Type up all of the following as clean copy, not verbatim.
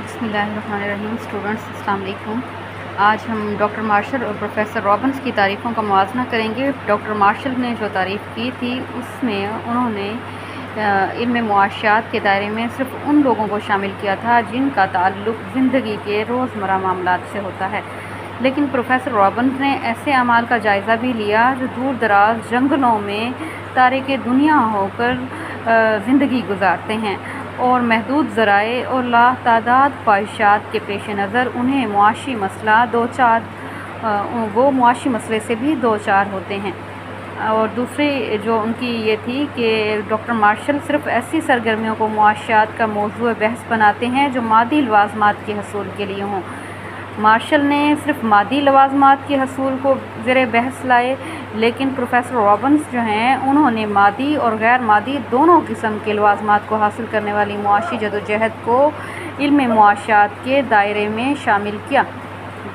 बिस्मिल्लाहिर्रहमानिर्रहीम। स्टूडेंट्स अस्सलाम वालेकुम। आज हम डॉक्टर मार्शल और प्रोफेसर रॉबिन्स की तारीफ़ों का मुआज़ना करेंगे। डॉक्टर मार्शल ने जो तारीफ़ की थी उसमें उन्होंने इल्म मुआशात के दायरे में सिर्फ़ उन लोगों को शामिल किया था जिनका ताल्लुक़ ज़िंदगी के रोज़मर्रा मामलात से होता है, लेकिन प्रोफेसर रॉबिन्स ने ऐसे अमाल का जायज़ा भी लिया जो दूर दराज जंगलों में तारिक दुनिया होकर ज़िंदगी गुजारते हैं और महदूद ज़राए और लातादाद ख्वाहिशात के पेश नज़र उन्हें मुआशी मसले से भी दो चार होते हैं। और दूसरी जो उनकी ये थी कि डॉक्टर मार्शल सिर्फ़ ऐसी सरगर्मियों को मुआशात का मौजूअ बहस बनाते हैं जो मादी लवाज़मात के हसूल के लिए हों। मार्शल ने सिर्फ़ मादी लवाज़मात के हसूल को ज़ेरे बहस लाए, लेकिन प्रोफेसर रॉबिन्स जो हैं उन्होंने मादी और गैर मादी दोनों किस्म के लवाज़मात को हासिल करने वाली मुआशी जदोजहद को इल्म मुआशात के दायरे में शामिल किया।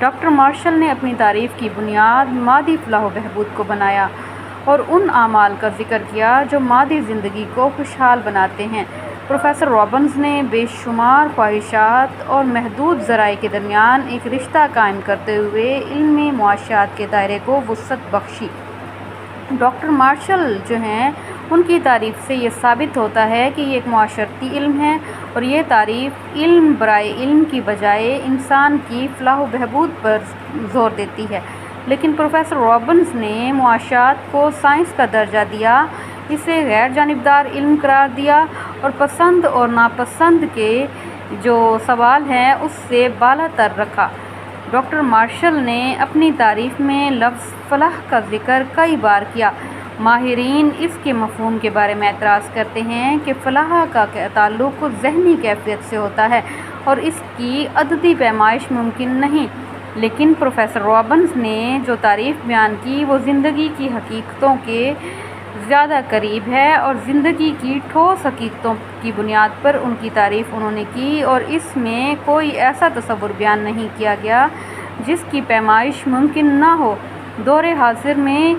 डॉक्टर मार्शल ने अपनी तारीफ़ की बुनियाद मादी फलाह व बहबूद को बनाया और उन आमाल का ज़िक्र किया जो मादी ज़िंदगी को खुशहाल बनाते हैं। प्रोफेसर रॉबिन्स ने बेशुमार ख्वाहिशात और महदूद ज़राए के दरमियान एक रिश्ता कायम करते हुए इल्म मुआशात के दायरे को वुसअत बख्शी। डॉक्टर मार्शल जो हैं उनकी तारीफ़ से ये साबित होता है कि ये एक मुआशरती इल्म है और ये तारीफ़ इल्म बराए इल्म की बजाय इंसान की फलाह व बहबूद पर ज़ोर देती है। लेकिन प्रोफेसर रॉबिन्स ने मुआशात को साइंस का दर्जा दिया, इसे गैर जानिबदार इल्म करार दिया और पसंद और नापसंद के जो सवाल हैं उससे बाला तर रखा। डॉक्टर मार्शल ने अपनी तारीफ़ में लफ्ज़ फलाह का ज़िक्र कई बार किया। माहिरीन इसके मफ़हूम के बारे में एतराज़ करते हैं कि फलाह का ताल्लुक़ ज़हनी कैफ़ियत से होता है और इसकी अददी पैमाइश मुमकिन नहीं, लेकिन प्रोफेसर रॉबिन्स ने जो तारीफ़ बयान की वो ज़िंदगी की हकीकतों के ज़्यादा करीब है और ज़िंदगी की ठोस हकीकतों की बुनियाद पर उनकी तारीफ़ उन्होंने की और इसमें कोई ऐसा तसव्वुर बयान नहीं किया गया जिसकी पैमाइश मुमकिन ना हो। दौरे हाज़िर में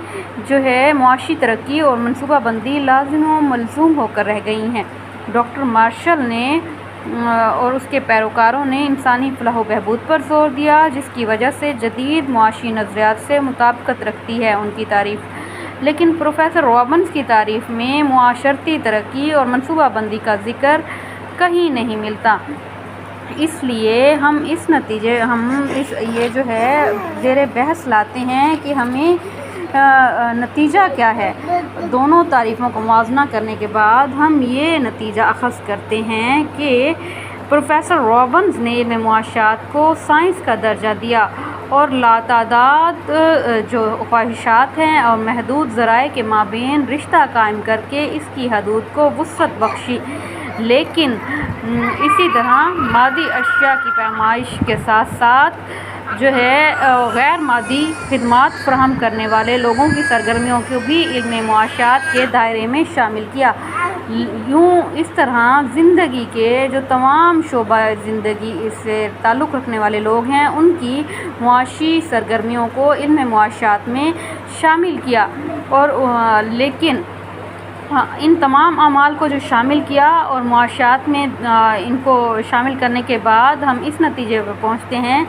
जो है मुआशी तरक्की और मनसूबाबंदी लाज़िम व मलज़ूम होकर रह गई हैं। डॉक्टर मार्शल ने और उसके पैरोकारों ने इंसानी फलाह व बहबूद पर ज़ोर दिया, जिसकी वजह से जदीद मुआशी नज़रियात से मुताबिकत रखती है उनकी तारीफ़। लेकिन प्रोफेसर रॉबिन्स की तारीफ़ में मुआशरती तरक्की और मनसूबाबंदी का ज़िक्र कहीं नहीं मिलता। इसलिए हम ये जो है ज़ेरे बहस लाते हैं कि हमें नतीजा क्या है। दोनों तारीफ़ों को मुआज़ना करने के बाद हम ये नतीजा अख़ज़ करते हैं कि प्रोफेसर रॉबिन्स ने इल्म मुआशात को साइंस का दर्जा दिया और लातादाद जो ख्वाहिशात हैं और महदूद ज़राए के माबेन रिश्ता कायम करके इसकी हदूद को वुसअत बख्शी। लेकिन इसी तरह मादी अशिया की पैमाइश के साथ साथ जो है गैर मादी खिदमात फराहम करने वाले लोगों की सरगर्मियों को भी इल्म मुआशात के दायरे में शामिल किया। यूँ इस तरह ज़िंदगी के जो तमाम शोबा ज़िंदगी से ताल्लुक़ रखने वाले लोग हैं उनकी मुआशी सरगर्मियों को इल्म मुआशात में शामिल किया और लेकिन इन तमाम अमाल को जो शामिल किया और मुआशात में इनको शामिल करने के बाद हम इस नतीजे पर पहुँचते हैं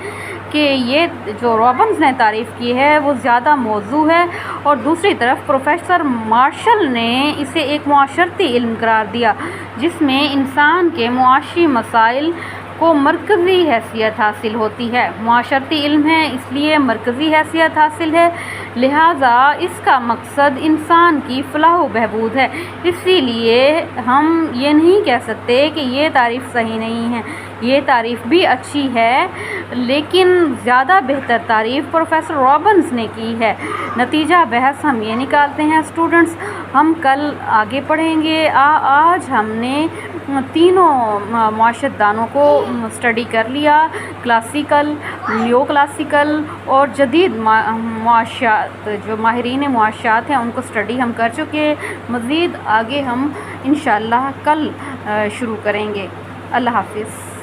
कि ये जो रॉबिन्स ने तारीफ़ की है वो ज़्यादा मौजू है और दूसरी तरफ प्रोफेसर मार्शल ने इसे एक मुआशरती इल्म करार दिया जिसमें इंसान के मुआशी मसाइल को मरकज़ी हैसियत हासिल होती है। मुआशरती इल्म है इसलिए मरकज़ी हैसियत हासिल है, लिहाजा इसका मकसद इंसान की फलाह व बहबूद है। इसीलिए हम ये नहीं कह सकते कि ये तारीफ़ सही नहीं है, ये तारीफ़ भी अच्छी है, लेकिन ज़्यादा बेहतर तारीफ़ प्रोफेसर रॉबिन्स ने की है। नतीजा बहस हम ये निकालते हैं स्टूडेंट्स, हम कल आगे पढ़ेंगे। आज हमने तीनों मुआशरतदानों को स्टडी कर लिया, क्लासिकल, नियो क्लासिकल और जदीद मुआशात जो माहिरीन मुआशात हैं उनको स्टडी हम कर चुके। मज़ीद आगे हम इंशाअल्लाह कल शुरू करेंगे। अल्लाह हाफ़िज़।